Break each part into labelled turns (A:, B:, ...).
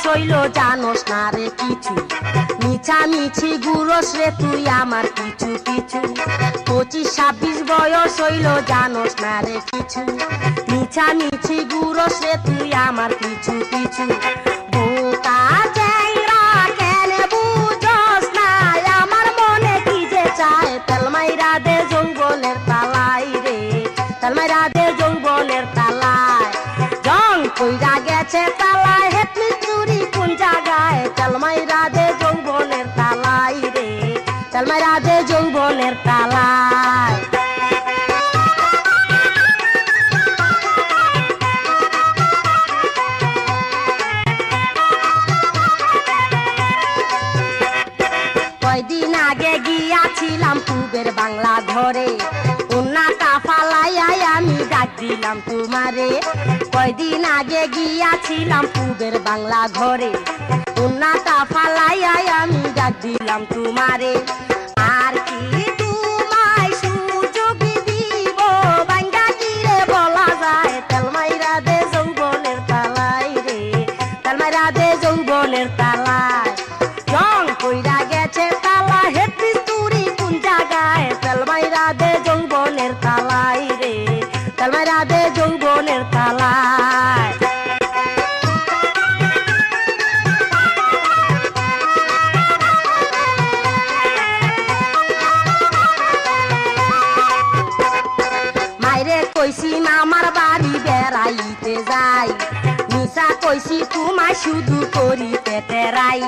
A: বয়স হইল জানোস না রে কিছু, মিছামিছি ঘুরোস রে তুই আমার পিছু পিছু। 25-26 বয়স হইল জানোস না রে কিছু, মিছামিছি ঘুরোস রে তুই আমার পিছু পিছু। বোকা চ্যাংড়া কেন বুঝোস না আমার মনে কি যে চায়, তেল মাইরা দে যৌবনের তালাই রে, তেল মাইরা দে যৌবনের তালায়। জং কইরা গেছে তালায়, হেতলি চুরি কোন জায়গায়, তেল মাইরা দে যৌবনের তালাই রে, তেল মাইরা দে যৌবনের তালায়। কয়দিন আগে গিয়াছিলাম পূবের বাংলা ঘরে, উন্নাটা ফালাইয়াই আমি ডাক দিলাম তোমারে। কয়দিন আগে গিয়াছিলাম পূবের বাংলা ঘরে, উন্নাটা ফালাইয়াই আমি ডাক দিলাম তোমারে। আর কি তোমায় সুযোগ দিব বাঙ্গা কিরে বলা যায়, তেল মাইরা দে যৌবনের তালাই রে, তেল মাইরা দে যৌবনের তালায়। জং কইরা গেছে তালা, হেতলি চুরি কোন জায়গায়, তেল মাইরা দে যৌবনের তালাই রে, তেল মাইরা দে যৌবনের তালায়। মাইরে কইছি মামার বাড়ি বেড়াইতে যাই, মিছা কইছি তোমায় শুধু করি পেটেরাই।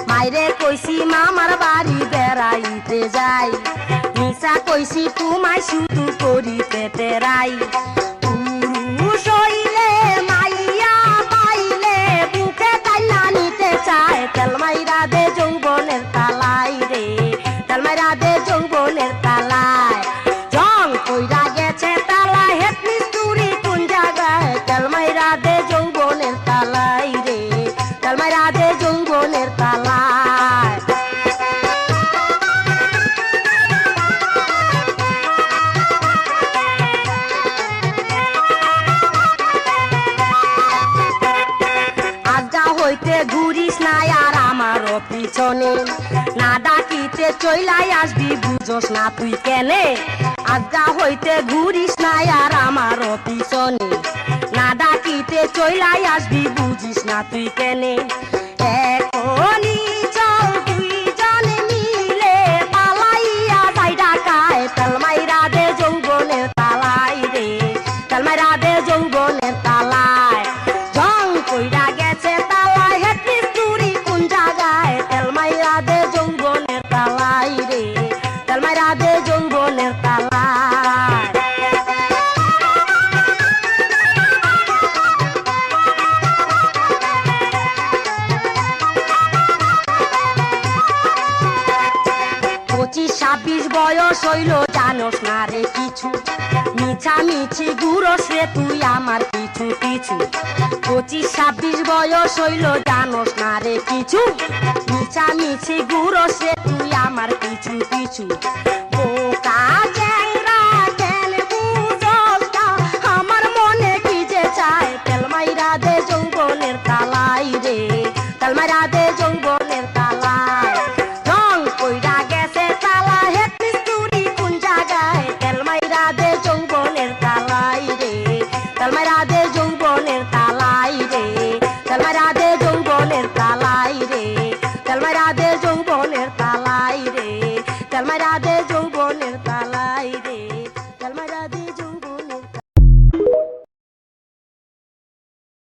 A: মাইরে কইছি মামার বাড়ি বেড়াইতে যাই, মিছা কইছি তোমায় শুধু করি পেটেরাই। পুরুষ হইলে মাইয়া পাইলে বুকে টাইনা নিতে চায়, তেল মাইরা দে যৌবনের তালাই রে, তেল মাইরা দে যৌবনের তালায়। জং কইরা গেছে তালায়, হেতলি চুরি কোন জায়গায়, তেল মাইরা দে যৌবনের তালাই রে, তেল মাইরা দে যৌবনের তালায়। আজগা হইতে ঘুরিস না আর আমারও পিছনে, না ডাকিতে চইলাই আসবি বুঝোস না তুই কেনে। আজগা হইতে ঘুরিস না আর আমারও পিছনে, না ডাকিতে চইলাই আসবি বুঝিস না তুই কেনে। এখনই চল দুইজন মিলে পালাইয়া যাই ঢাকায়, তেল মাইরা দে যৌবনের তালাই রে, তেল মাইরা দে যৌবনের তালায়। জং কইরা গেছে তালায়, হেতলি চুরি কোন জায়গায়, তেল মাইরা দে যৌবনের তালাই রে, তেল মাইরা দে যৌবনের তালায়। পঁচিশ 26 বয়স হইল জানোস না রে কিছু, মিছামিছি ঘুরোস রে তুই আমার পিছু পিছু। 25-26 বয়স হইল জানোস না রে কিছু, মিছামিছি ঘুরোস রে তুই আমার পিছু পিছু।